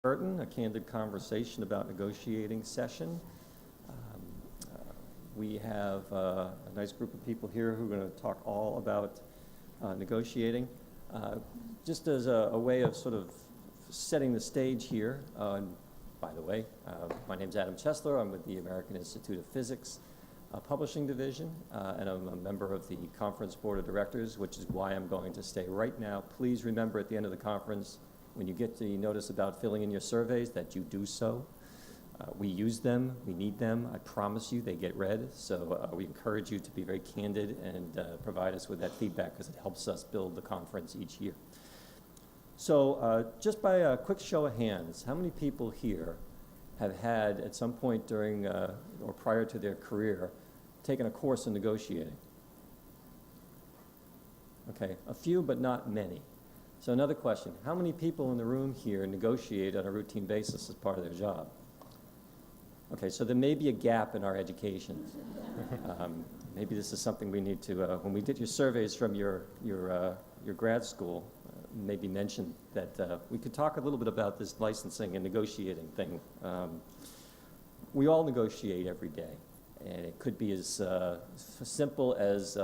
Curtain, a candid conversation about negotiating session. We have a nice group of people here who are going to talk all about negotiating. Just as a way of sort of setting the stage here, by the way, my name's Adam Sessler. I'm with the American Institute of Physics Publishing Division, and I'm a member of the Conference Board of Directors, which is why I'm going to stay right now. Please remember at the end of the conference, when you get the notice about filling in your surveys, that you do so. We use them, we need them. I promise you they get read. So we encourage you to be very candid and provide us with that feedback because it helps us build the conference each year. So just by a quick show of hands, how many people here have had at some point during or prior to their career taken a course in negotiating? Okay, a few but not many. So another question, how many people in the room here negotiate on a routine basis as part of their job? Okay, so there may be a gap in our education. Maybe this is something we need to, when we get your surveys from your grad school, maybe mention that we could talk a little bit about this licensing and negotiating thing. We all negotiate every day, and it could be as simple as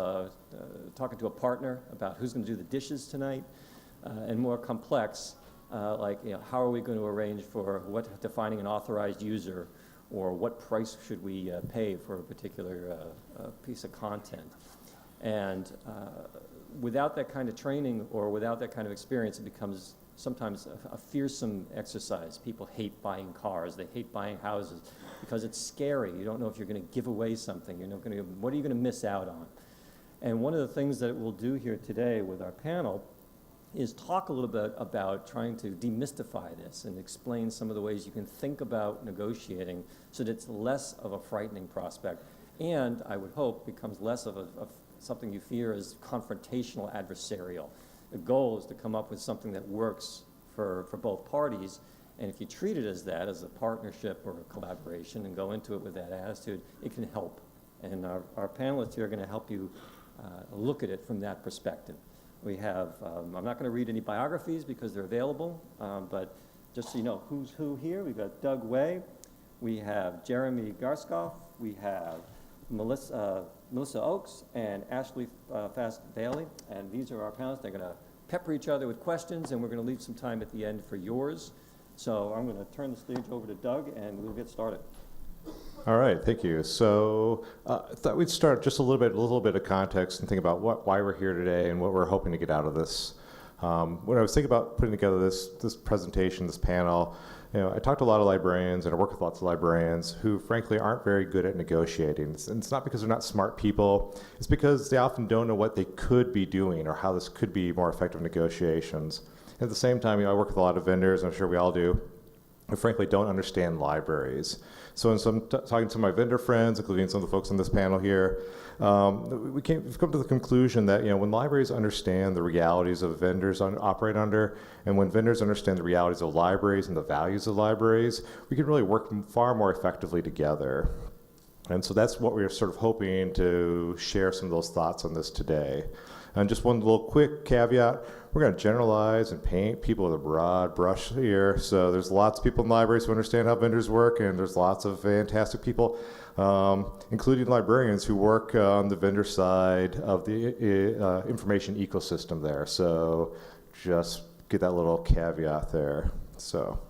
talking to a partner about who's going to do the dishes tonight, and more complex, like how are we going to arrange for defining an authorized user, or what price should we pay for a particular piece of content. And without that kind of training or without that kind of experience, it becomes sometimes a fearsome exercise. People hate buying cars, they hate buying houses because it's scary. You don't know if you're going to give away something. You're not going to, what are you going to miss out on? And one of the things that we'll do here today with our panel is talk a little bit about trying to demystify this and explain some of the ways you can think about negotiating so that it's less of a frightening prospect, and I would hope becomes less of something you fear as confrontational, adversarial. The goal is to come up with something that works for both parties, and if you treat it as that, as a partnership or a collaboration, and go into it with that attitude, it can help. And our panelists here are going to help you look at it from that perspective. We have, I'm not going to read any biographies because they're available, but just so you know who's who here, we've got Doug Way, we have Jeremy Garskoff, we have Melissa Oakes, and Ashley Fast-Bailey, and these are our panelists. They're going to pepper each other with questions, and we're going to leave some time at the end for yours. So I'm going to turn the stage over to Doug, and we'll get started. All right, thank you. So I thought we'd start just a little bit of context and think about why we're here today and what we're hoping to get out of this. When I was thinking about putting together this presentation, this panel, I talked to a lot of librarians and I work with lots of librarians who frankly aren't very good at negotiating. And it's not because they're not smart people, it's because they often don't know what they could be doing or how this could be more effective negotiations. At the same time, I work with a lot of vendors, I'm sure we all do, who frankly don't understand libraries. So in talking to some of my vendor friends, including some of the folks on this panel here, we've come to the conclusion that when libraries understand the realities of vendors operate under, and when vendors understand the realities of libraries and the values of libraries, we can really work far more effectively together. And so that's what we're sort of hoping to share some of those thoughts on this today. And just one little quick caveat, we're going to generalize and paint people with a broad brush here. So there's lots of people in libraries who understand how vendors work, and there's lots of fantastic people, including librarians who work on the vendor side of the information ecosystem there. So just get that little caveat there. So,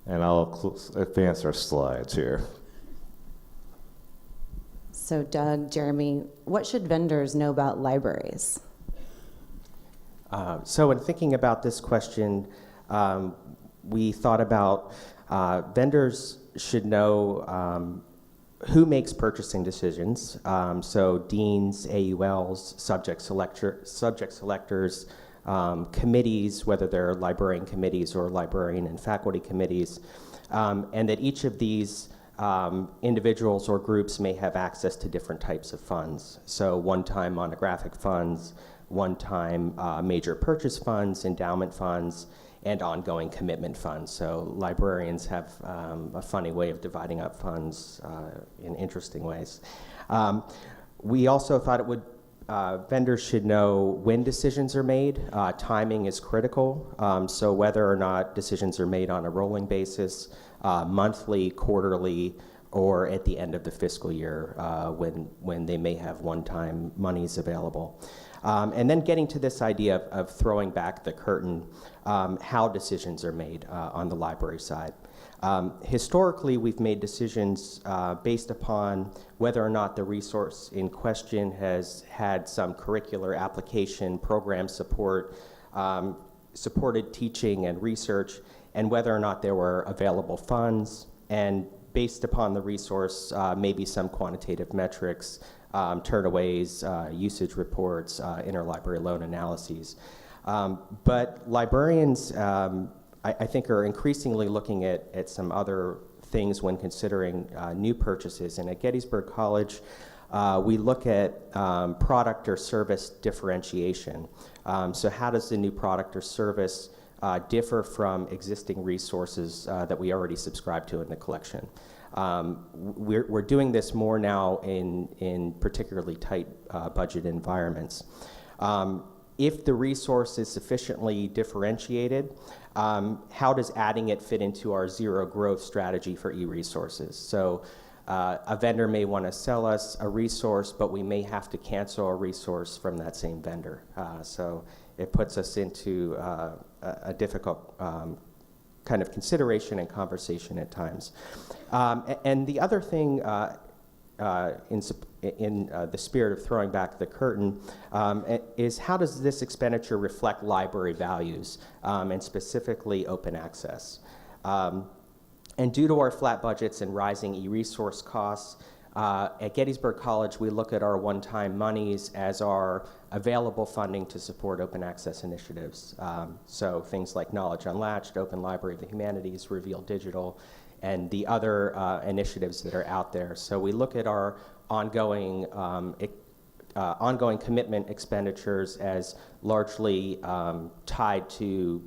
and I'll advance our slides here. So Doug, Jeremy, what should vendors know about libraries? So in thinking about this question, we thought about vendors should know who makes purchasing decisions. So deans, AULs, subject selectors, committees, whether they're librarian committees or librarian and faculty committees, and that each of these individuals or groups may have access to different types of funds. So one-time monographic funds, one-time major purchase funds, endowment funds, and ongoing commitment funds. So librarians have a funny way of dividing up funds in interesting ways. We also thought it would vendors should know when decisions are made. Timing is critical. So whether or not decisions are made on a rolling basis, monthly, quarterly, or at the end of the fiscal year when they may have one-time monies available. And then getting to this idea of throwing back the curtain, how decisions are made on the library side. Historically, we've made decisions based upon whether or not the resource in question has had some curricular application, program support, supported teaching and research, and whether or not there were available funds, and based upon the resource, maybe some quantitative metrics, turnaways, usage reports, interlibrary loan analyses. But librarians, I think, are increasingly looking at some other things when considering new purchases. And at Gettysburg College, we look at product or service differentiation. So how does the new product or service differ from existing resources that we already subscribe to in the collection? We're doing this more now in particularly tight budget environments. If the resource is sufficiently differentiated, how does adding it fit into our zero growth strategy for e-resources? So a vendor may want to sell us a resource, but we may have to cancel a resource from that same vendor. So it puts us into a difficult kind of consideration and conversation at times. And the other thing in the spirit of throwing back the curtain is how does this expenditure reflect library values and specifically open access? And due to our flat budgets and rising e-resource costs, at Gettysburg College, we look at our one-time monies as our available funding to support open access initiatives. So things like Knowledge Unlatched, Open Library of the Humanities, Reveal Digital, and the other initiatives that are out there. So we look at our ongoing commitment expenditures as largely tied to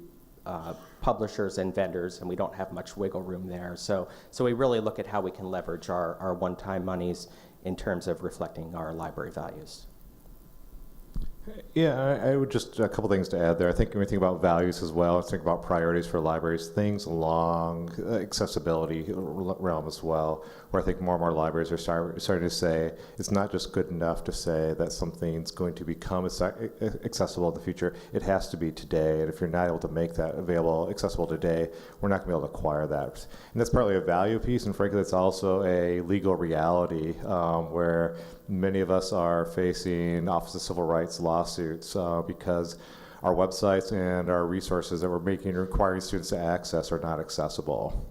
publishers and vendors, and we don't have much wiggle room there. So we really look at how we can leverage our one-time monies in terms of reflecting our library values. Yeah, I would just, a couple things to add there. I think when we think about values as well, let's think about priorities for libraries, things along accessibility realm as well, where I think more and more libraries are starting to say it's not just good enough to say that something's going to become accessible in the future. It has to be today, and if you're not able to make that accessible today, we're not going to be able to acquire that. And that's partly a value piece, and frankly, that's also a legal reality where many of us are facing Office of Civil Rights lawsuits because our websites and our resources that we're requiring students to access are not accessible.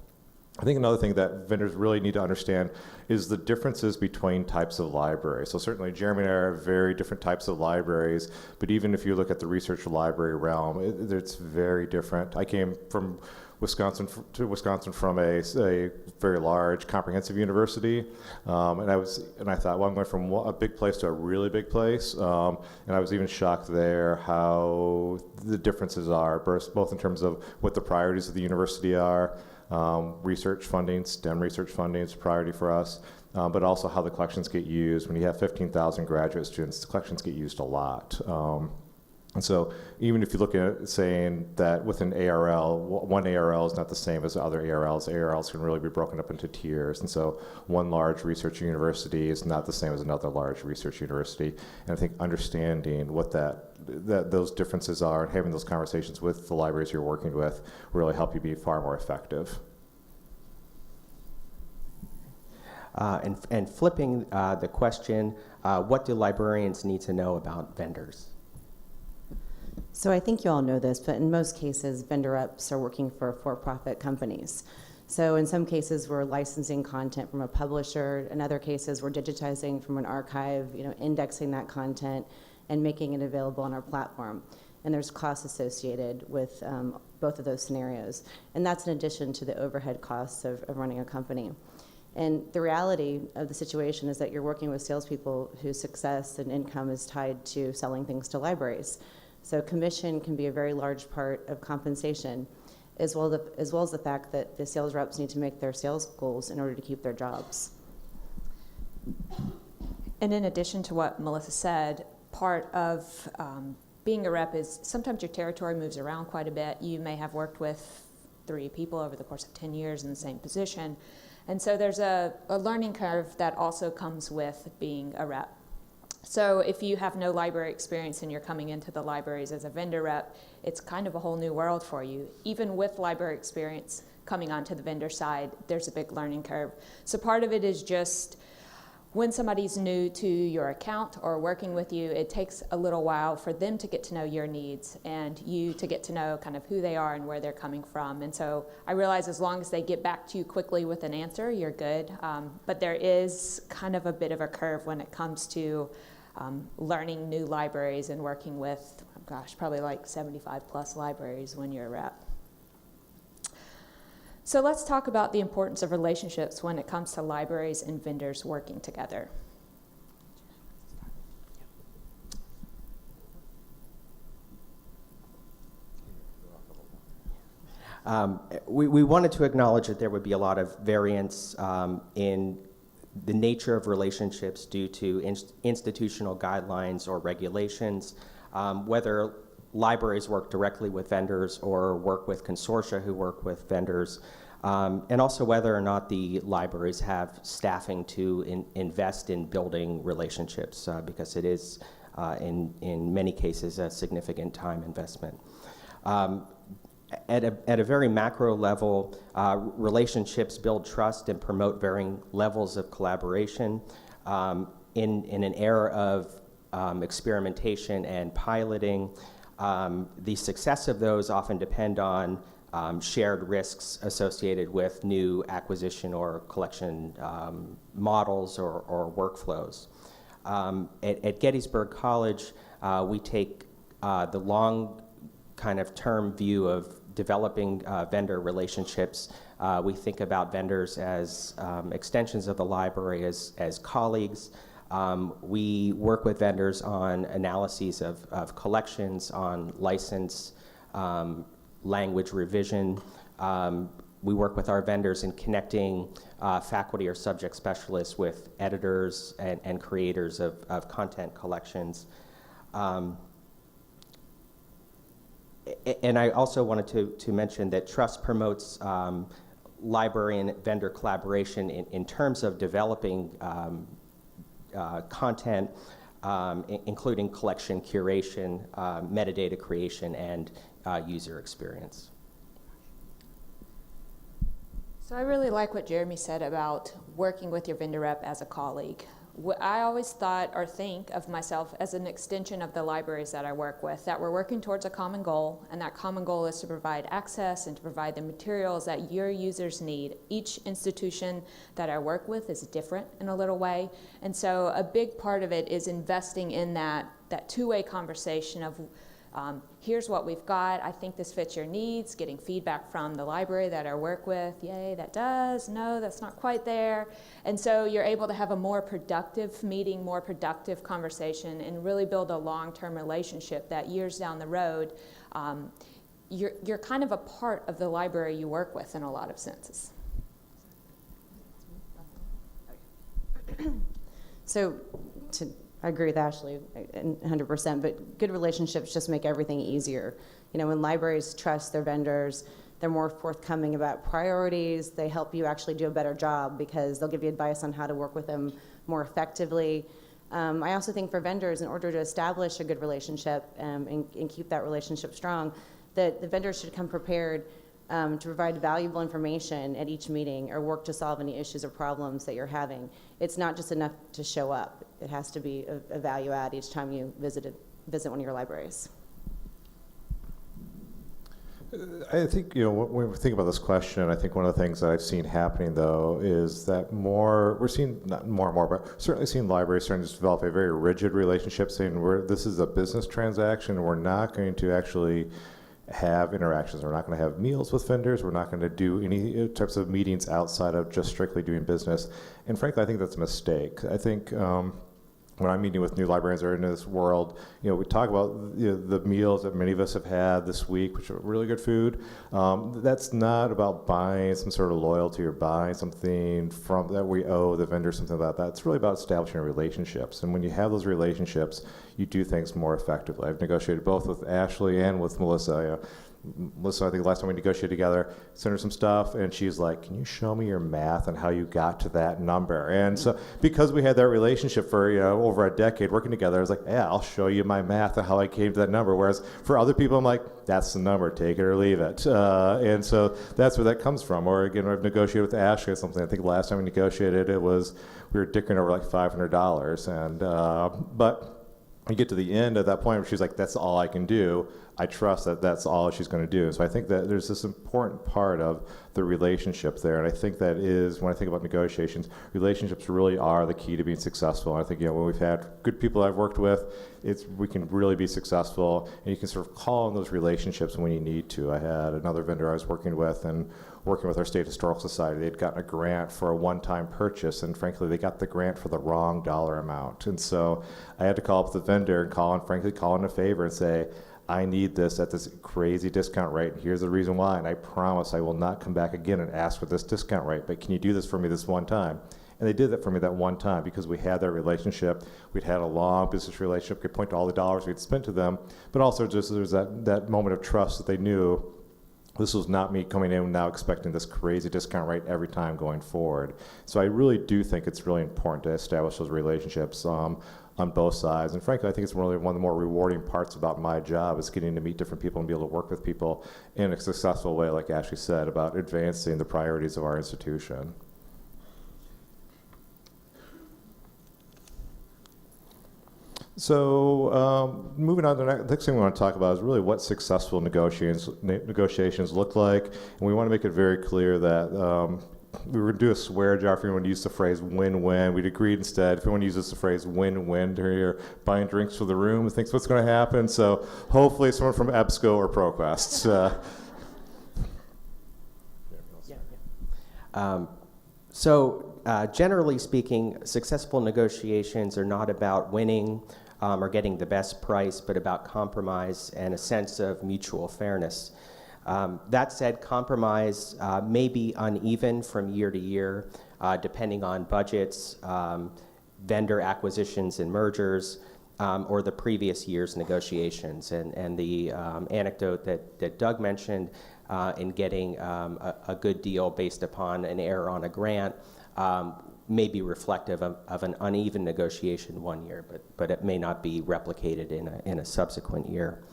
I think another thing that vendors really need to understand is the differences between types of libraries. So certainly Jeremy and I are very different types of libraries, but even if you look at the research library realm, it's very different. I came from Wisconsin from a very large comprehensive university, and I thought, well, I'm going from a big place to a really big place, and I was even shocked there how the differences are, both in terms of what the priorities of the university are. Research funding, STEM research funding is a priority for us, but also how the collections get used. When you have 15,000 graduate students, the collections get used a lot. And so even if you look at saying that with an ARL, one ARL is not the same as other ARLs. ARLs can really be broken up into tiers. And so one large research university is not the same as another large research university. And I think understanding what those differences are and having those conversations with the libraries you're working with will really help you be far more effective. And flipping the question, what do librarians need to know about vendors? So I think you all know this, but in most cases, vendor reps are working for-profit companies. So in some cases, we're licensing content from a publisher. In other cases, we're digitizing from an archive, indexing that content and making it available on our platform. And there's costs associated with both of those scenarios. And that's in addition to the overhead costs of running a company. And the reality of the situation is that you're working with salespeople whose success and income is tied to selling things to libraries. So commission can be a very large part of compensation, as well as the fact that the sales reps need to make their sales goals in order to keep their jobs. And in addition to what Melissa said, part of being a rep is sometimes your territory moves around quite a bit. You may have worked with 3 people over the course of 10 years in the same position. And so there's a learning curve that also comes with being a rep. So if you have no library experience and you're coming into the libraries as a vendor rep, it's kind of a whole new world for you. Even with library experience coming onto the vendor side, there's a big learning curve. So part of it is just when somebody's new to your account or working with you, it takes a little while for them to get to know your needs and you to get to know kind of who they are and where they're coming from. And so I realize as long as they get back to you quickly with an answer, you're good. But there is kind of a bit of a curve when it comes to learning new libraries and working with, gosh, probably like 75 plus libraries when you're a rep. So let's talk about the importance of relationships when it comes to libraries and vendors working together. We wanted to acknowledge that there would be a lot of variance in the nature of relationships due to institutional guidelines or regulations, whether libraries work directly with vendors or work with consortia who work with vendors, and also whether or not the libraries have staffing to invest in building relationships, because it is, in many cases, a significant time investment. At a very macro level, relationships build trust and promote varying levels of collaboration. In an era of experimentation and piloting, the success of those often depend on shared risks associated with new acquisition or collection models or workflows. At Gettysburg College, we take the long kind of term view of developing vendor relationships. We think about vendors as extensions of the library, as colleagues. We work with vendors on analyses of collections, on license, language revision. We work with our vendors in connecting faculty or subject specialists with editors and creators of content collections. And I also wanted to mention that trust promotes library and vendor collaboration in terms of developing content, including collection curation, metadata creation, and user experience. So I really like what Jeremy said about working with your vendor rep as a colleague. I always thought or think of myself as an extension of the libraries that I work with, that we're working towards a common goal, and that common goal is to provide access and to provide the materials that your users need. Each institution that I work with is different in a little way, and so a big part of it is investing in that two-way conversation of here's what we've got, I think this fits your needs, getting feedback from the library that I work with, yay, that does, no, that's not quite there. And so you're able to have a more productive meeting, more productive conversation, and really build a long-term relationship that years down the road, you're kind of a part of the library you work with in a lot of senses. So I agree with Ashley 100%, but good relationships just make everything easier. You know, when libraries trust their vendors, they're more forthcoming about priorities. They help you actually do a better job because they'll give you advice on how to work with them more effectively. I also think for vendors, in order to establish a good relationship and keep that relationship strong, that the vendors should come prepared to provide valuable information at each meeting or work to solve any issues or problems that you're having. It's not just enough to show up. It has to be a value add each time you visit one of your libraries. I think, you know, when we think about this question, I think one of the things that I've seen happening, though, is that we're seeing, not more and more, but certainly seeing libraries starting to develop a very rigid relationship, saying this is a business transaction, and we're not going to actually have interactions. We're not going to have meals with vendors. We're not going to do any types of meetings outside of just strictly doing business. And frankly, I think that's a mistake. I think when I'm meeting with new librarians that are into this world, we talk about the meals that many of us have had this week, which are really good food. That's not about buying some sort of loyalty or buying something from that we owe the vendor, something about that. It's really about establishing relationships. And when you have those relationships, you do things more effectively. I've negotiated both with Ashley and with Melissa. Melissa, I think the last time we negotiated together, sent her some stuff, and she's like, can you show me your math and how you got to that number? And so because we had that relationship for over a decade working together, I was like, yeah, I'll show you my math and how I came to that number. Whereas for other people, I'm like, that's the number, take it or leave it. And so that's where that comes from. Or again, I've negotiated with Ashley or something. I think the last time we negotiated, we were dickering over like $500. And but you get to the end at that point where she's like, that's all I can do. I trust that that's all she's going to do. So I think that there's this important part of the relationship there. And I think that is, when I think about negotiations, relationships really are the key to being successful. And I think, when we've had good people I've worked with, we can really be successful. And you can sort of call on those relationships when you need to. I had another vendor I was working with, and working with our State Historical Society, they'd gotten a grant for a one-time purchase, and frankly, they got the grant for the wrong dollar amount. And so I had to call up the vendor and call in a favor and say, I need this at this crazy discount rate, and here's the reason why, and I promise I will not come back again and ask for this discount rate, but can you do this for me this one time? And they did that for me that one time because we had that relationship. We'd had a long business relationship, could point to all the dollars we'd spent to them, but also just there's that moment of trust that they knew this was not me coming in now expecting this crazy discount rate every time going forward. So I really do think it's really important to establish those relationships on both sides. And frankly, I think it's really one of the more rewarding parts about my job is getting to meet different people and be able to work with people in a successful way, like Ashley said, about advancing the priorities of our institution. So moving on to the next thing we want to talk about is really what successful negotiations look like. And we want to make it very clear that we were going to do a swear jar if you want to use the phrase win-win. We'd agreed instead, if you want to use the phrase win-win during your buying drinks for the room and thinks what's going to happen. So hopefully someone from EBSCO or ProQuest. Generally speaking, successful negotiations are not about winning or getting the best price, but about compromise and a sense of mutual fairness. That said, compromise may be uneven from year to year, depending on budgets, vendor acquisitions and mergers, or the previous year's negotiations. And the anecdote that Doug mentioned in getting a good deal based upon an error on a grant may be reflective of an uneven negotiation one year, but it may not be replicated in a subsequent year.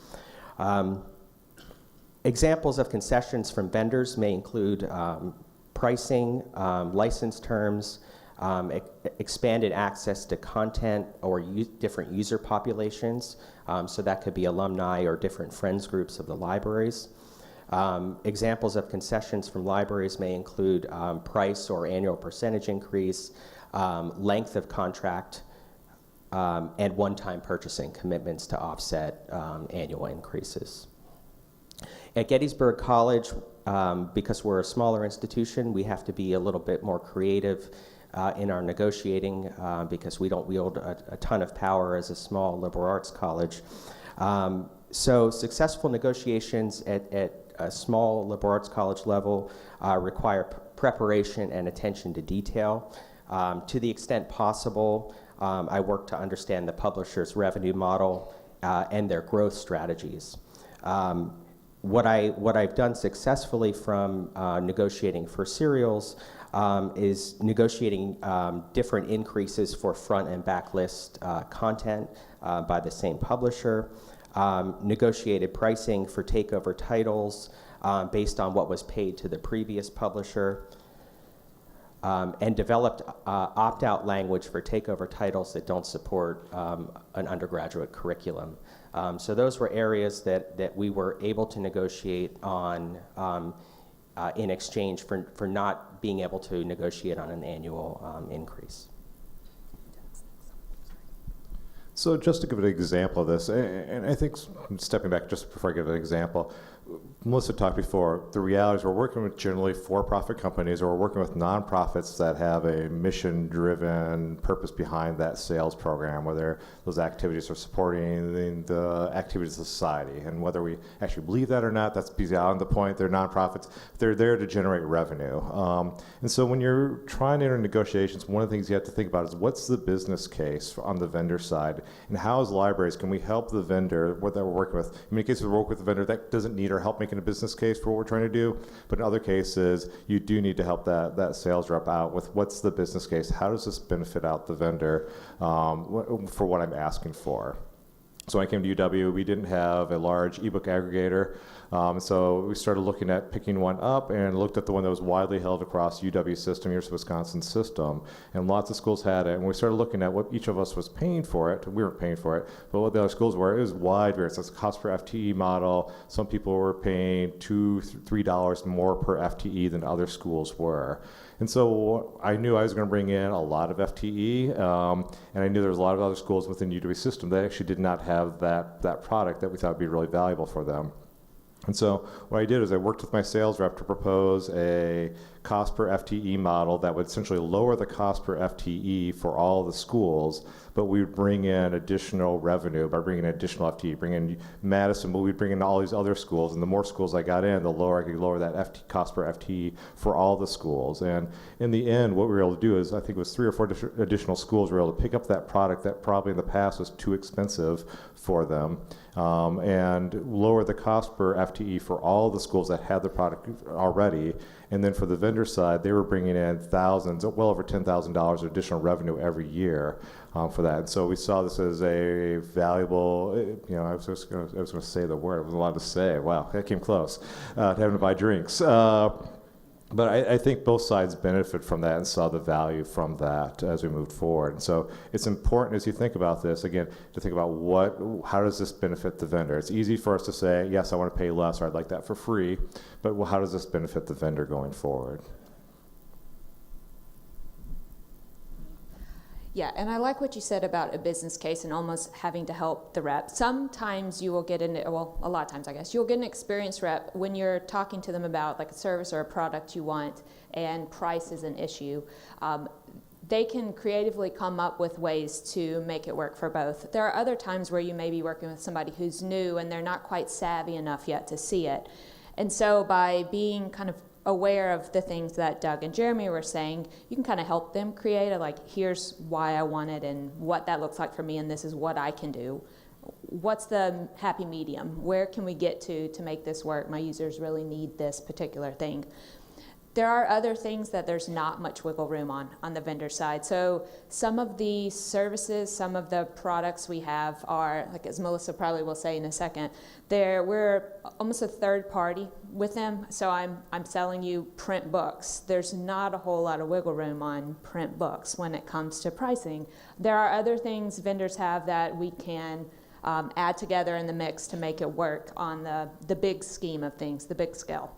Examples of concessions from vendors may include pricing, license terms, expanded access to content or different user populations. So that could be alumni or different friends groups of the libraries. Examples of concessions from libraries may include price or annual percentage increase, length of contract, and one-time purchasing commitments to offset annual increases. At Gettysburg College, because we're a smaller institution, we have to be a little bit more creative in our negotiating because we don't wield a ton of power as a small liberal arts college. So successful negotiations at a small liberal arts college level require preparation and attention to detail. To the extent possible, I work to understand the publisher's revenue model and their growth strategies. What I've done successfully from negotiating for serials is negotiating different increases for front and back list content by the same publisher, negotiated pricing for takeover titles based on what was paid to the previous publisher, and developed opt-out language for takeover titles that don't support an undergraduate curriculum. So those were areas that we were able to negotiate on in exchange for not being able to negotiate on an annual increase. So just to give an example of this, and I think stepping back just before I give an example, Melissa talked before, the reality is we're working with generally for-profit companies, or we're working with nonprofits that have a mission-driven purpose behind that sales program, whether those activities are supporting the activities of society. And whether we actually believe that or not, that's beyond the point. They're nonprofits. They're there to generate revenue. And so when you're trying to enter negotiations, one of the things you have to think about is what's the business case on the vendor side, and how as libraries can we help the vendor that we're working with. In many cases, we work with a vendor that doesn't need our help making a business case for what we're trying to do, but in other cases, you do need to help that sales rep out with what's the business case, how does this benefit out the vendor for what I'm asking for. So when I came to UW, we didn't have a large ebook aggregator, so we started looking at picking one up and looked at the one that was widely held across UW system, University of Wisconsin system, and lots of schools had it. And we started looking at what each of us was paying for it. We weren't paying for it, but what the other schools were. It was wide variance. It's a cost per FTE model. Some people were paying $2, $3 more per FTE than other schools were. And so I knew I was going to bring in a lot of FTE, and I knew there was a lot of other schools within UW system that actually did not have that product that we thought would be really valuable for them. And so what I did is I worked with my sales rep to propose a cost per FTE model that would essentially lower the cost per FTE for all the schools, but we would bring in additional revenue by bringing in additional FTE, bring in Madison, but we'd bring in all these other schools, and the more schools I got in, the lower I could lower that cost per FTE for all the schools. And in the end, what we were able to do is, I think it was 3 or 4 additional schools were able to pick up that product that probably in the past was too expensive for them, and lower the cost per FTE for all the schools that had the product already. And then for the vendor side, they were bringing in thousands, well over $10,000 of additional revenue every year for that. And so we saw this as a valuable, I was going to say the word, I wasn't allowed to say, wow, that came close, to having to buy drinks. But I think both sides benefit from that and saw the value from that as we moved forward. And so it's important as you think about this, again, to think about how does this benefit the vendor? It's easy for us to say, yes, I want to pay less, or I'd like that for free, but how does this benefit the vendor going forward? Yeah, and I like what you said about a business case and almost having to help the rep. Sometimes you will get a lot of times, I guess, you'll get an experienced rep when you're talking to them about like a service or a product you want and price is an issue. They can creatively come up with ways to make it work for both. There are other times where you may be working with somebody who's new and they're not quite savvy enough yet to see it. And so by being kind of aware of the things that Doug and Jeremy were saying, you can kind of help them create here's why I want it and what that looks like for me, and this is what I can do. What's the happy medium? Where can we get to make this work? My users really need this particular thing. There are other things that there's not much wiggle room on the vendor side. So some of the services, some of the products we have are, like as Melissa probably will say in a second, we're almost a third party with them. So I'm selling you print books. There's not a whole lot of wiggle room on print books when it comes to pricing. There are other things vendors have that we can add together in the mix to make it work on the big scheme of things, the big scale.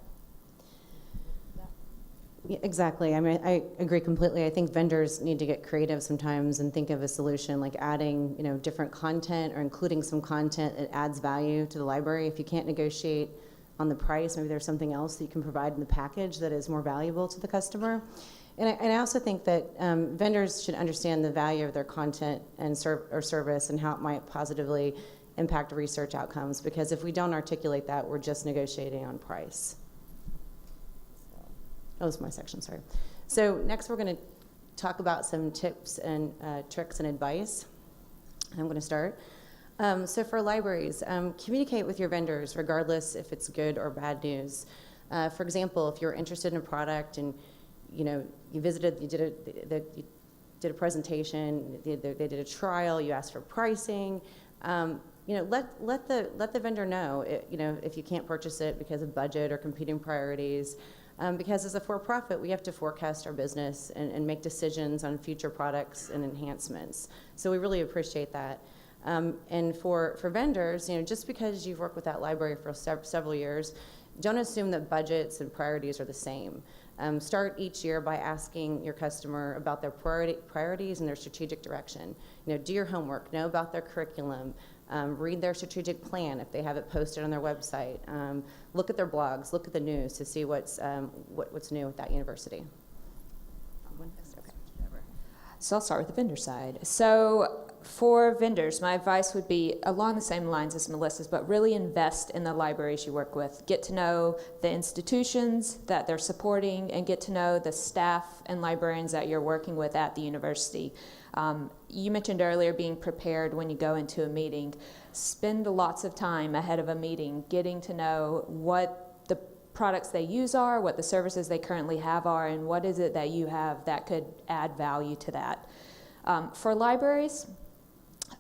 Yeah, exactly. I mean, I agree completely. I think vendors need to get creative sometimes and think of a solution like adding, different content or including some content that adds value to the library. If you can't negotiate on the price, maybe there's something else that you can provide in the package that is more valuable to the customer. And I also think that vendors should understand the value of their content and service and how it might positively impact research outcomes, because if we don't articulate that, we're just negotiating on price. Oh, this is my section, sorry. So next we're going to talk about some tips and tricks and advice. I'm going to start. So for libraries, communicate with your vendors regardless if it's good or bad news. For example, if you're interested in a product and you did a presentation, they did a trial, you asked for pricing, let the vendor know, if you can't purchase it because of budget or competing priorities. Because as a for-profit, we have to forecast our business and make decisions on future products and enhancements. So we really appreciate that. And for vendors, just because you've worked with that library for several years, don't assume that budgets and priorities are the same. Start each year by asking your customer about their priorities and their strategic direction. Do your homework, know about their curriculum, read their strategic plan if they have it posted on their website. Look at their blogs, look at the news to see what's new with that university. Okay. So I'll start with the vendor side. So for vendors, my advice would be along the same lines as Melissa's, but really invest in the libraries you work with. Get to know the institutions that they're supporting and get to know the staff and librarians that you're working with at the university. You mentioned earlier being prepared when you go into a meeting. Spend lots of time ahead of a meeting getting to know what the products they use are, what the services they currently have are, and what is it that you have that could add value to that. For libraries,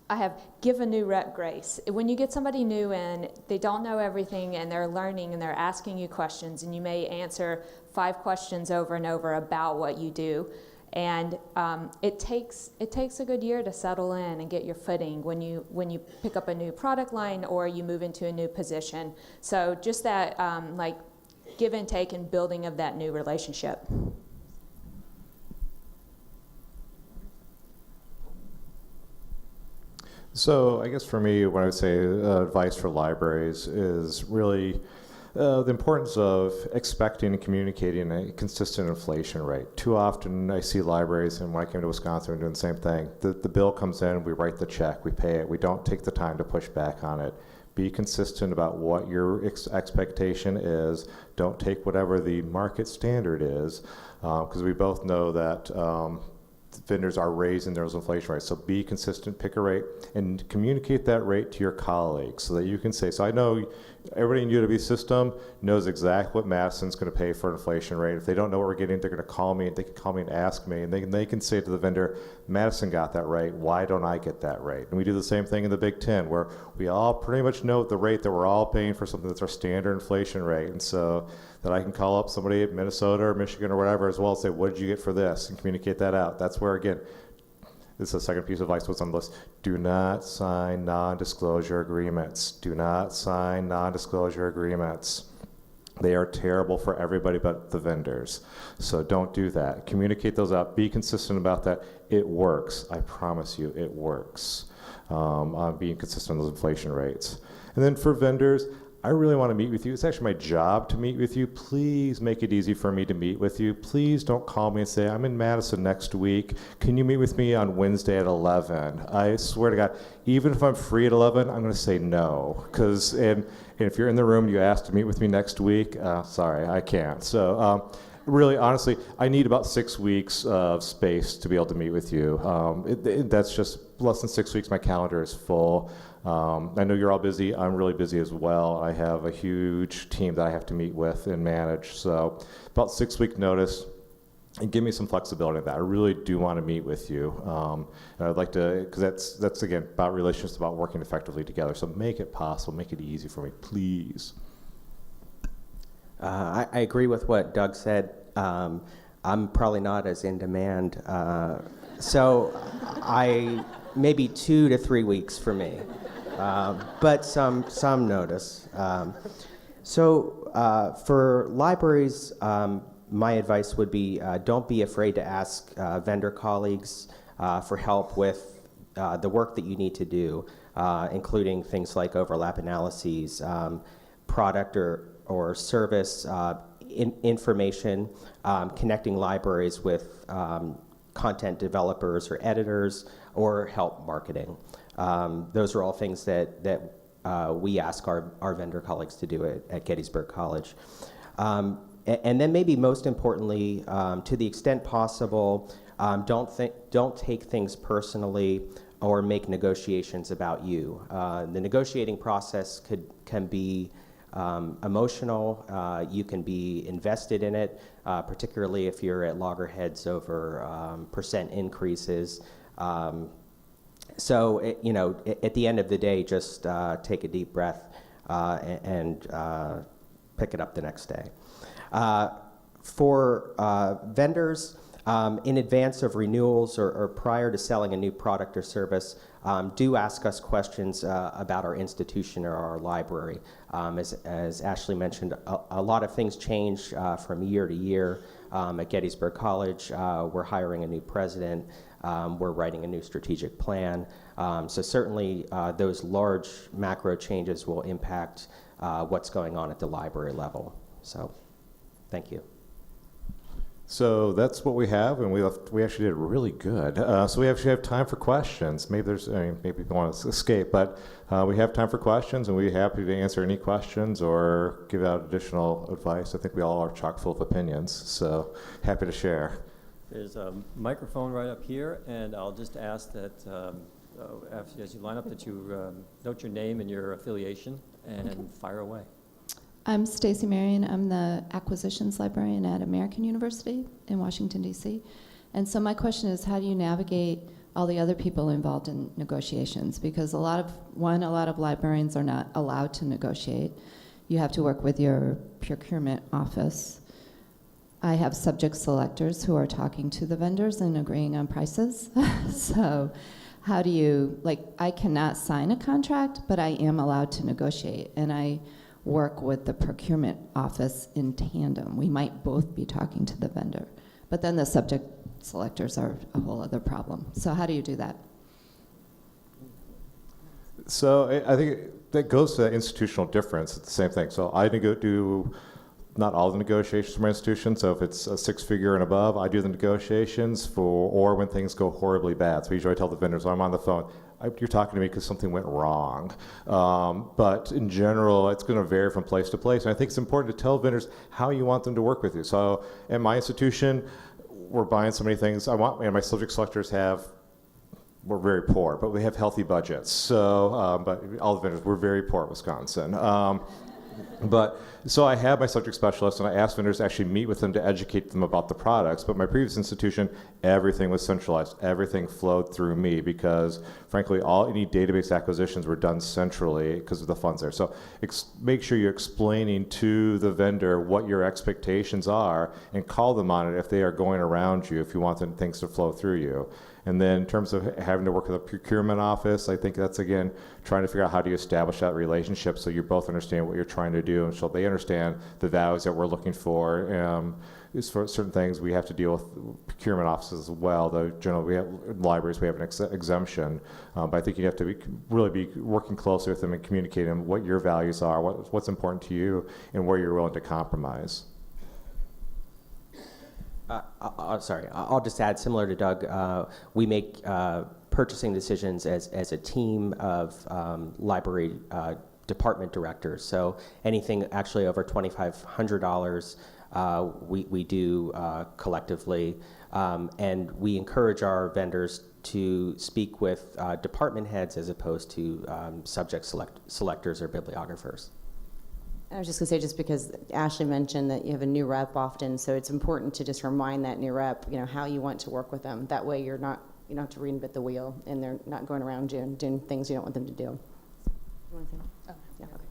I have give a new rep grace. When you get somebody new in, they don't know everything and they're learning and they're asking you questions, and you may answer 5 questions over and over about what you do. And it takes a good year to settle in and get your footing when you pick up a new product line or you move into a new position. So just that like give and take and building of that new relationship. So I guess for me, what I would say advice for libraries is really the importance of expecting and communicating a consistent inflation rate. Too often I see libraries, and when I came to Wisconsin, we're doing the same thing. The bill comes in, we write the check, we pay it. We don't take the time to push back on it. Be consistent about what your expectation is. Don't take whatever the market standard is, because we both know that vendors are raising those inflation rates. So be consistent, pick a rate, and communicate that rate to your colleagues so that you can say, so I know everybody in UW system knows exactly what Madison's going to pay for an inflation rate. If they don't know what we're getting, they're going to call me, and they can call me and ask me, and they can say to the vendor, Madison got that rate, why don't I get that rate? And we do the same thing in the Big Ten, where we all pretty much know the rate that we're all paying for something that's our standard inflation rate. And so that I can call up somebody at Minnesota or Michigan or whatever as well and say, what did you get for this? And communicate that out. That's where, again, this is the second piece of advice was on the list. Do not sign non-disclosure agreements. Do not sign non-disclosure agreements. They are terrible for everybody but the vendors. So don't do that. Communicate those out. Be consistent about that. It works. I promise you, it works. On being consistent on those inflation rates. And then for vendors, I really want to meet with you. It's actually my job to meet with you. Please make it easy for me to meet with you. Please don't call me and say, I'm in Madison next week. Can you meet with me on Wednesday at 11? I swear to God, even if I'm free at 11, I'm going to say no. And if you're in the room and you ask to meet with me next week, sorry, I can't. So really, honestly, I need about 6 weeks of space to be able to meet with you. That's just less than 6 weeks. My calendar is full. I know you're all busy. I'm really busy as well. I have a huge team that I have to meet with and manage. So about 6 week notice, and give me some flexibility in that. I really do want to meet with you. And I'd like to, because that's again about relationships, about working effectively together. So make it possible, make it easy for me, please. I agree with what Doug said. I'm probably not as in demand. So maybe 2 to 3 weeks for me, but some notice. For libraries, my advice would be don't be afraid to ask vendor colleagues for help with the work that you need to do, including things like overlap analyses, product or service information, connecting libraries with content developers or editors, or help marketing. Those are all things that we ask our vendor colleagues to do at Gettysburg College. And then maybe most importantly, to the extent possible, don't take things personally or make negotiations about you. The negotiating process can be emotional. You can be invested in it, particularly if you're at loggerheads over percent increases. So at the end of the day, just take a deep breath and pick it up the next day. For vendors, in advance of renewals or prior to selling a new product or service, do ask us questions about our institution or our library. As Ashley mentioned, a lot of things change from year to year. At Gettysburg College, we're hiring a new president. We're writing a new strategic plan. So certainly those large macro changes will impact what's going on at the library level. So thank you. So that's what we have, and we actually did really good. So we actually have time for questions. Maybe maybe people want to escape, but we have time for questions, and we're happy to answer any questions or give out additional advice. I think we all are chock full of opinions, so happy to share. There's a microphone right up here, and I'll just ask that as you line up that you note your name and your affiliation and fire away. I'm Stacy Marion. I'm the acquisitions librarian at American University in Washington, D.C. And so my question is, how do you navigate all the other people involved in negotiations? Because a lot of librarians are not allowed to negotiate. You have to work with your procurement office. I have subject selectors who are talking to the vendors and agreeing on prices. So how do you, I cannot sign a contract, but I am allowed to negotiate. And I work with the procurement office in tandem. We might both be talking to the vendor. But then the subject selectors are a whole other problem. So how do you do that? So I think that goes to that institutional difference. It's the same thing. So I do not all the negotiations for my institution. So if it's a six-figure and above, I do the negotiations or when things go horribly bad. So usually I tell the vendors, I'm on the phone, you're talking to me because something went wrong. But in general, it's going to vary from place to place. And I think it's important to tell vendors how you want them to work with you. So at my institution, we're buying so many things. And my subject selectors we're very poor, but we have healthy budgets. So, but all the vendors, we're very poor at Wisconsin. So I have my subject specialists, and I ask vendors to actually meet with them to educate them about the products. But my previous institution, everything was centralized. Everything flowed through me because, frankly, any database acquisitions were done centrally because of the funds there. So make sure you're explaining to the vendor what your expectations are and call them on it if they are going around you, if you want things to flow through you. And then in terms of having to work with a procurement office, I think that's, again, trying to figure out how do you establish that relationship so you both understand what you're trying to do and so they understand the values that we're looking for. Is for certain things we have to deal with procurement offices as well. Though generally we have libraries, we have an exemption. But I think you have to really be working closely with them and communicating what your values are, what's important to you, and where you're willing to compromise. I'll just add, similar to Doug, we make purchasing decisions as a team of library department directors. So anything actually over $2,500, we do collectively. And we encourage our vendors to speak with department heads as opposed to subject selectors or bibliographers. I was just going to say, just because Ashley mentioned that you have a new rep often, so it's important to just remind that new rep, how you want to work with them. That way you don't have to reinvent the wheel, and they're not going around you and doing things you don't want them to do. You want to say that? Oh, yeah. Okay.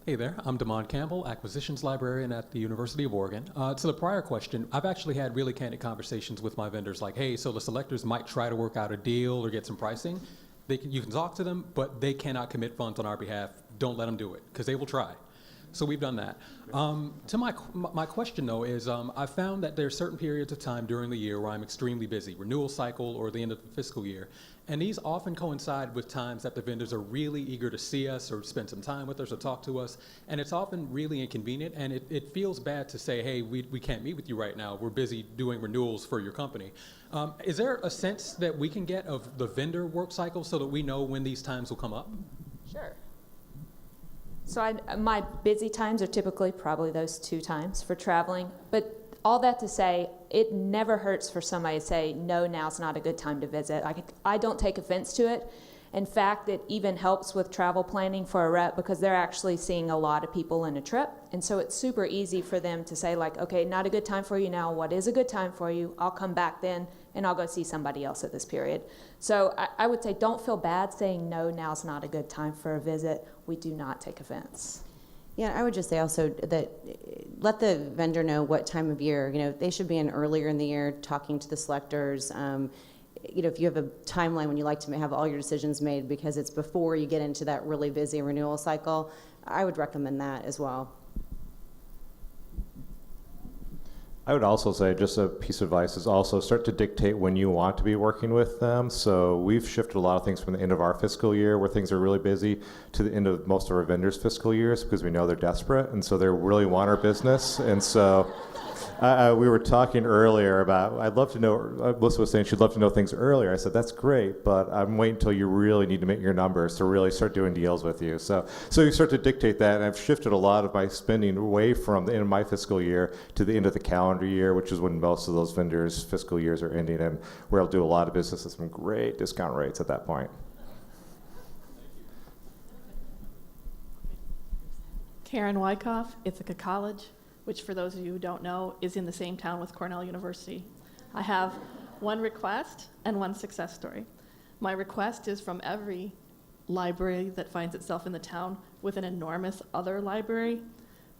Hey there, I'm Damon Campbell, acquisitions librarian at the University of Oregon. To the prior question, I've actually had really candid conversations with my vendors like, hey, so the selectors might try to work out a deal or get some pricing. You can talk to them, but they cannot commit funds on our behalf. Don't let them do it, because they will try. So we've done that. To my question, though, is I've found that there are certain periods of time during the year where I'm extremely busy, renewal cycle or the end of the fiscal year. And these often coincide with times that the vendors are really eager to see us or spend some time with us or talk to us. And it's often really inconvenient, and it feels bad to say, hey, we can't meet with you right now. We're busy doing renewals for your company. Is there a sense that we can get of the vendor work cycle so that we know when these times will come up? Sure. So my busy times are typically probably those 2 times for traveling. But all that to say, it never hurts for somebody to say, no, now's not a good time to visit. I don't take offense to it. In fact, it even helps with travel planning for a rep because they're actually seeing a lot of people in a trip. And so it's super easy for them to say, okay, not a good time for you now. What is a good time for you? I'll come back then, and I'll go see somebody else at this period. So I would say don't feel bad saying, no, now's not a good time for a visit. We do not take offense. Yeah, I would just say also that let the vendor know what time of year. They should be in earlier in the year talking to the selectors. If you have a timeline when you like to have all your decisions made because it's before you get into that really busy renewal cycle, I would recommend that as well. I would also say, just a piece of advice is also start to dictate when you want to be working with them. So we've shifted a lot of things from the end of our fiscal year, where things are really busy, to the end of most of our vendors' fiscal years, because we know they're desperate, and so they really want our business. And so we were talking earlier about, I'd love to know, Melissa was saying she'd love to know things earlier. I said, that's great, but I'm waiting until you really need to make your numbers to really start doing deals with you. So you start to dictate that, and I've shifted a lot of my spending away from the end of my fiscal year to the end of the calendar year, which is when most of those vendors' fiscal years are ending, and we're able to do a lot of business at some great discount rates at that point. Karen Wyckoff, Ithaca College, which for those of you who don't know is in the same town with Cornell University. I have one request and one success story. My request is from every library that finds itself in the town with an enormous other library.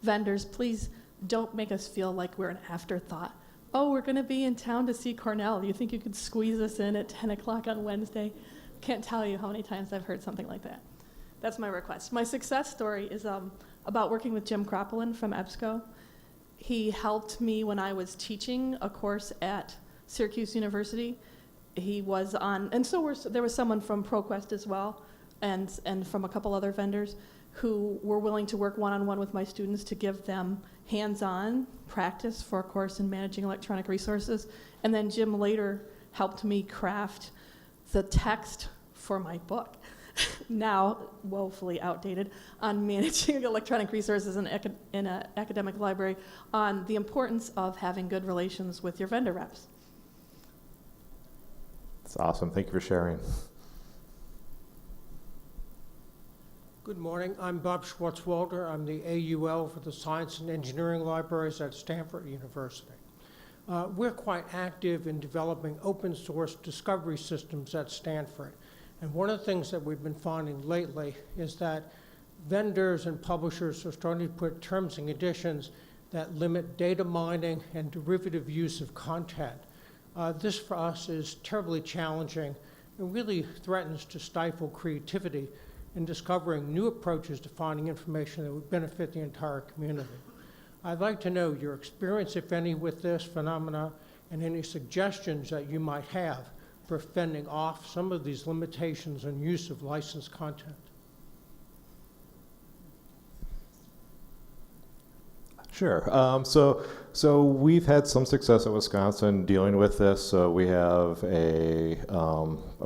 Vendors, please don't make us feel like we're an afterthought. Oh, we're gonna be in town to see Cornell. You think you could squeeze us in at 10 o'clock on Wednesday? Can't tell you how many times I've heard something like that. That's my request. My success story is about working with Jim Croppolin from EBSCO. He helped me when I was teaching a course at Syracuse University. He was on, and there was someone from ProQuest as well, and from a couple other vendors who were willing to work one-on-one with my students to give them hands-on practice for a course in managing electronic resources. And then Jim later helped me craft the text for my book, now woefully outdated, on managing electronic resources in an academic library, on the importance of having good relations with your vendor reps. That's awesome. Thank you for sharing. Good morning. I'm Bob Schwartzwalder. I'm the AUL for the Science and Engineering Libraries at Stanford University. We're quite active in developing open source discovery systems at Stanford. And one of the things that we've been finding lately is that vendors and publishers are starting to put terms and conditions that limit data mining and derivative use of content. This for us is terribly challenging and really threatens to stifle creativity in discovering new approaches to finding information that would benefit the entire community. I'd like to know your experience, if any, with this phenomena and any suggestions that you might have for fending off some of these limitations on use of licensed content. Sure. So we've had some success at Wisconsin dealing with this. So we have a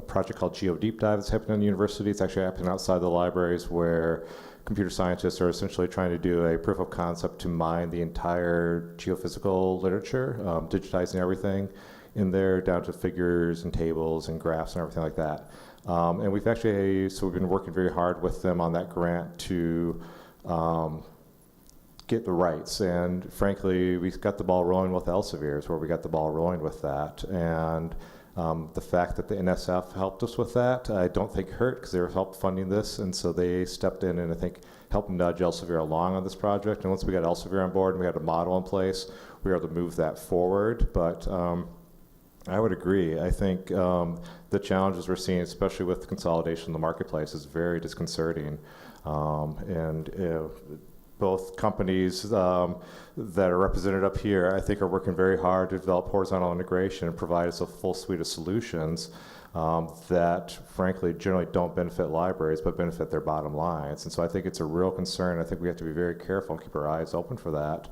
project called Geo Deep Dive that's happening in the university. It's actually happening outside the libraries, where computer scientists are essentially trying to do a proof of concept to mine the entire geophysical literature, digitizing everything in there down to figures and tables and graphs and everything like that. And we've been working very hard with them on that grant to get the rights. And frankly, we got the ball rolling with Elsevier's, where we got the ball rolling with that. And the fact that the NSF helped us with that, I don't think hurt, because they were helped funding this. And so they stepped in and I think helped nudge Elsevier along on this project. And once we got Elsevier on board and we had a model in place, we were able to move that forward. But I would agree. I think the challenges we're seeing, especially with consolidation in the marketplace, is very disconcerting. Both companies that are represented up here, I think, are working very hard to develop horizontal integration and provide us a full suite of solutions that, frankly, generally don't benefit libraries, but benefit their bottom lines. And so I think it's a real concern. I think we have to be very careful and keep our eyes open for that.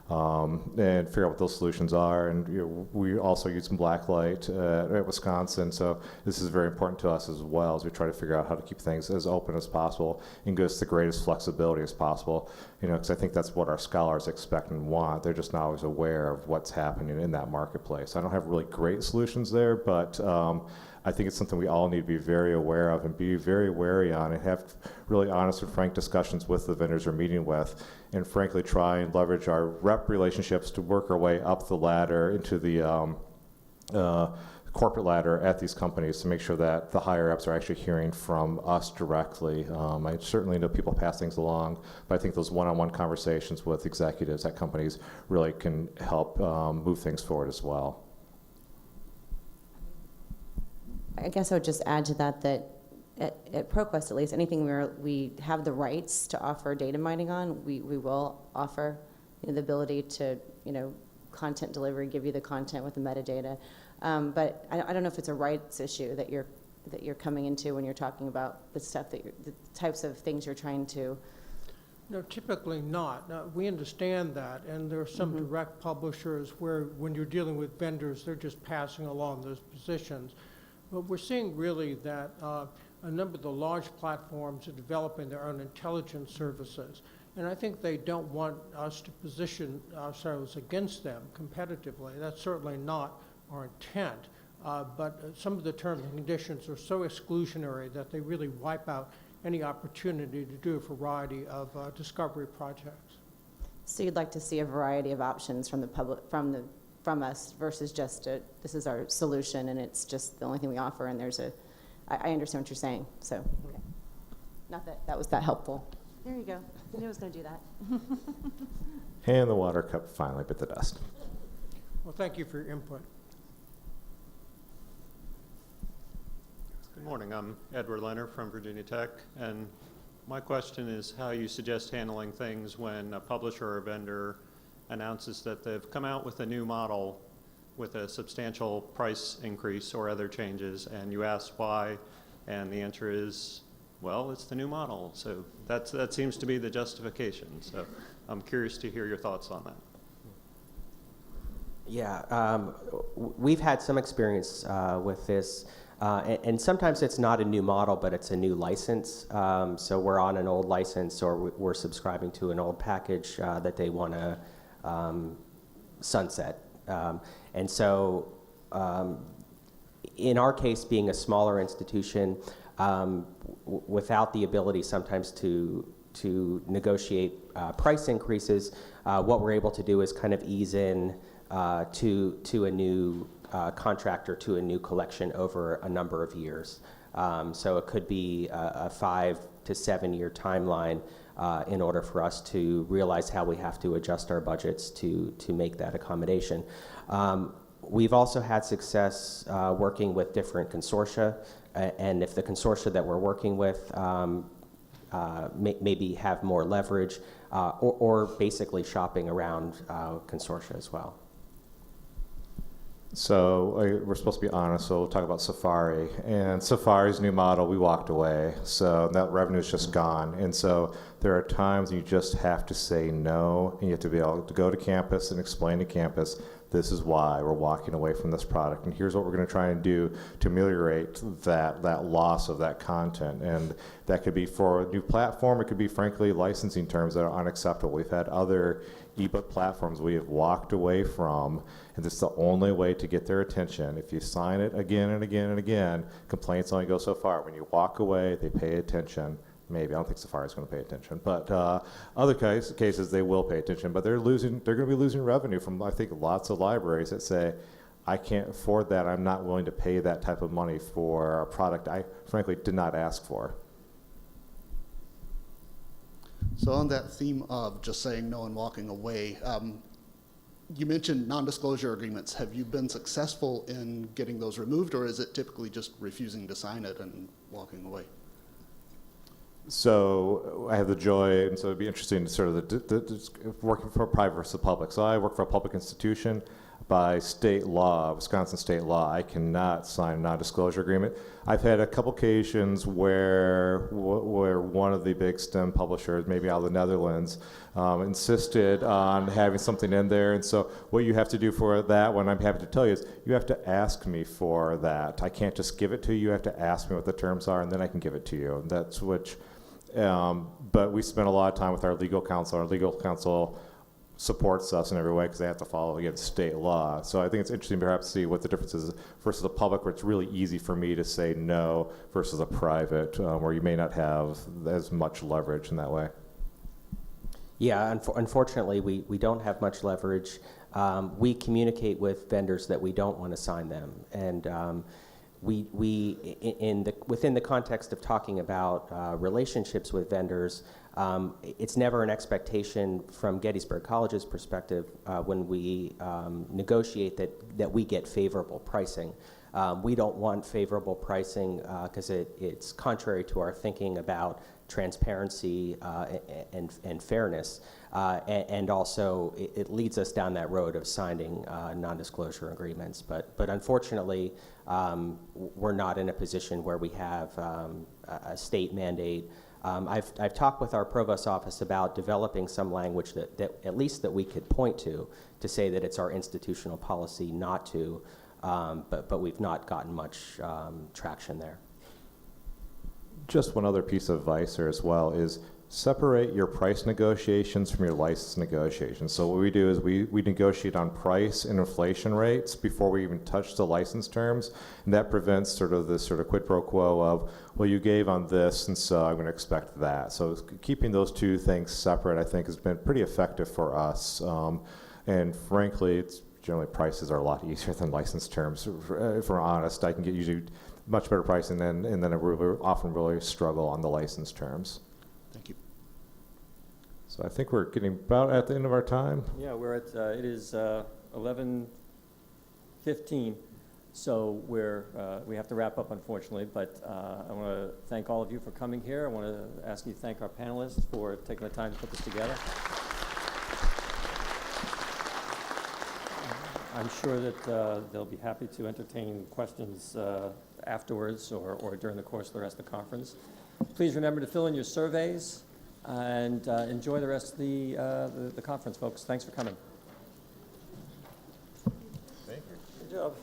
And figure out what those solutions are. And we also use some blacklight at Wisconsin, so this is very important to us as well, as we try to figure out how to keep things as open as possible and give us the greatest flexibility as possible. Because I think that's what our scholars expect and want. They're just not always aware of what's happening in that marketplace. I don't have really great solutions there, but I think it's something we all need to be very aware of and be very wary on, and have really honest and frank discussions with the vendors we're meeting with, and frankly try and leverage our rep relationships to work our way up the ladder into the corporate ladder at these companies to make sure that the higher-ups are actually hearing from us directly. I certainly know people pass things along, but I think those one-on-one conversations with executives at companies really can help move things forward as well. I guess I would just add to that that at ProQuest, at least, anything we have the rights to offer data mining on, we will offer the ability to, content delivery, give you the content with the metadata. But I don't know if it's a rights issue that you're coming into when you're talking about the stuff the types of things you're trying to. No, typically not. We understand that, and there are some direct publishers where when you're dealing with vendors, they're just passing along those positions. But we're seeing really that a number of the large platforms are developing their own intelligence services. And I think they don't want us to position ourselves against them competitively. That's certainly not our intent. But some of the terms and conditions are so exclusionary that they really wipe out any opportunity to do a variety of discovery projects. So you'd like to see a variety of options from the public, from us, versus just this is our solution and it's just the only thing we offer, and I understand what you're saying, so. Okay. Not that was that helpful. There you go. I knew I was going to do that. And the water cup finally bit the dust. Well, thank you for your input. Good morning. I'm Edward Leonard from Virginia Tech, and my question is how you suggest handling things when a publisher or vendor announces that they've come out with a new model with a substantial price increase or other changes, and you ask why, and the answer is, well, it's the new model. So that seems to be the justification. So I'm curious to hear your thoughts on that. Yeah, we've had some experience with this, and sometimes it's not a new model, but it's a new license. So we're on an old license, or we're subscribing to an old package that they want to sunset. And so in our case, being a smaller institution, without the ability sometimes to negotiate price increases, what we're able to do is kind of ease in to a new contract or to a new collection over a number of years. So it could be a 5 to 7 year timeline in order for us to realize how we have to adjust our budgets to make that accommodation. We've also had success working with different consortia, and if the consortia that we're working with maybe have more leverage, or basically shopping around consortia as well. So we're supposed to be honest, so we'll talk about Safari. And Safari's new model, we walked away. So that revenue is just gone. And so there are times you just have to say no, and you have to be able to go to campus and explain to campus, this is why we're walking away from this product, and here's what we're going to try and do to ameliorate that loss of that content. And that could be for a new platform. It could be, frankly, licensing terms that are unacceptable. We've had other ebook platforms we have walked away from, and it's the only way to get their attention. If you sign it again and again and again, complaints only go so far. When you walk away, they pay attention. Maybe. I don't think Safari's going to pay attention. But other cases, they will pay attention. But they're going to be losing revenue from, I think, lots of libraries that say, I can't afford that. I'm not willing to pay that type of money for a product I, frankly, did not ask for. So on that theme of just saying no and walking away, you mentioned non-disclosure agreements. Have you been successful in getting those removed, or is it typically just refusing to sign it and walking away? So I have the joy, and so it'd be interesting to sort of working for a private versus public. So I work for a public institution. By state law, Wisconsin state law, I cannot sign a non-disclosure agreement. I've had a couple occasions where one of the big STEM publishers, maybe out of the Netherlands, insisted on having something in there. And so what you have to do for that one, I'm happy to tell you, is you have to ask me for that. I can't just give it to you. You have to ask me what the terms are, and then I can give it to you. And that's which, but we spend a lot of time with our legal counsel. Our legal counsel supports us in every way because they have to follow, again, state law. So I think it's interesting perhaps to see what the difference is versus a public, where it's really easy for me to say no, versus a private, where you may not have as much leverage in that way. Yeah, unfortunately, we don't have much leverage. We communicate with vendors that we don't want to sign them, and within the context of talking about relationships with vendors, it's never an expectation from Gettysburg College's perspective when we negotiate that we get favorable pricing. We don't want favorable pricing because it's contrary to our thinking about transparency and fairness, and also it leads us down that road of signing non-disclosure agreements. But unfortunately, we're not in a position where we have a state mandate. I've talked with our provost's office about developing some language that at least that we could point to say that it's our institutional policy not to, but we've not gotten much traction there. Just one other piece of advice here as well is separate your price negotiations from your license negotiations. So what we do is we negotiate on price and inflation rates before we even touch the license terms, and that prevents sort of this sort of quid pro quo of, well, you gave on this, and so I'm going to expect that. So keeping those two things separate, I think, has been pretty effective for us. And frankly, it's generally prices are a lot easier than license terms. If we're honest, I can get usually much better pricing and then we often really struggle on the license terms. Thank you. So I think we're getting about at the end of our time. Yeah, we're at, it is 11:15, so we have to wrap up, unfortunately, but I want to thank all of you for coming here. I want to ask you to thank our panelists for taking the time to put this together. I'm sure that they'll be happy to entertain questions afterwards or during the course of the rest of the conference. Please remember to fill in your surveys and enjoy the rest of the conference, folks. Thanks for coming. Thank you. Good job.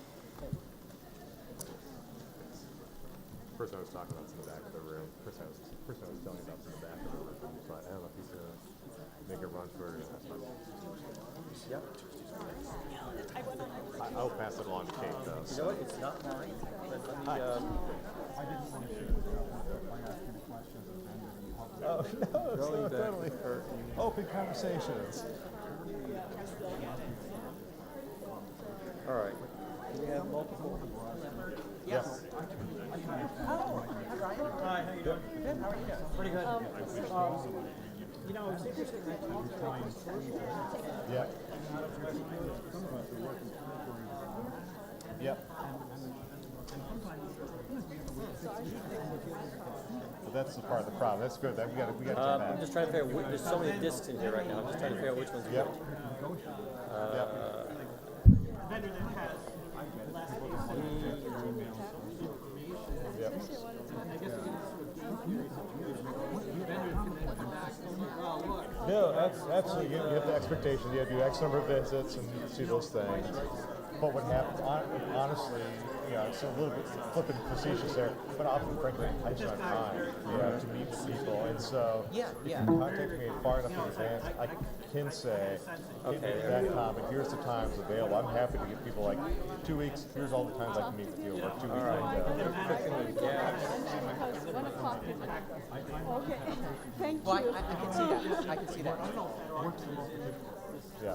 First I was talking about in the back of the room. First I was telling you about in the back of the room. But I don't know if he's going to make a run for it. Yep. I'll pass it along to Kate, though. You know what? It's not mine. Let me, I didn't want to shoot by asking the questions of vendors and public. Oh, no, totally. Open conversations. all right. Do we have multiple? Yes. Hi, how you doing? Good, how are you doing? Pretty good. You know, it's interesting that you talk about Yeah. Yep. Well, that's the part of the problem. That's good. We got to get I'm back. just trying to figure out, there's so many discs in here right now. I'm just trying to figure out which ones are Yep. which. Yep. vendor that has less Yep. No, that's absolutely. You have the expectation. You have to do X number of visits and see those things. But what happens, honestly, it's a little bit flippant and facetious there, but often, frankly, I just don't have time, to meet with people. And so, if you contact me far enough in advance, I can say, okay, that comment, here's the times available. I'm happy to give people like 2 weeks, here's all the times I can meet with you, or 2 weeks window. Yeah. Okay, thank you. Well, I can see that. I can see that. Yeah.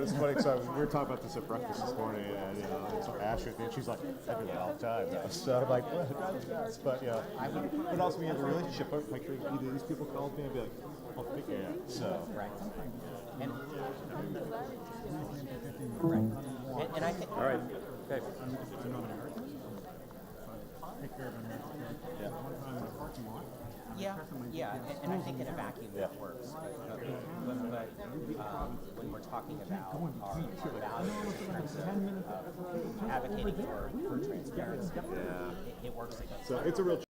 It's funny, so we were talking about this at breakfast this morning, and so Asher, and she's like, I do that all the time now. So I'm like, well, but but also we have a relationship. Like either these people called me and be like, I'll figure it out. So And I think. All right. Okay. Yeah, and I think in a vacuum that works. But when we're talking about our values in terms of advocating for transparency, it works against. it's a real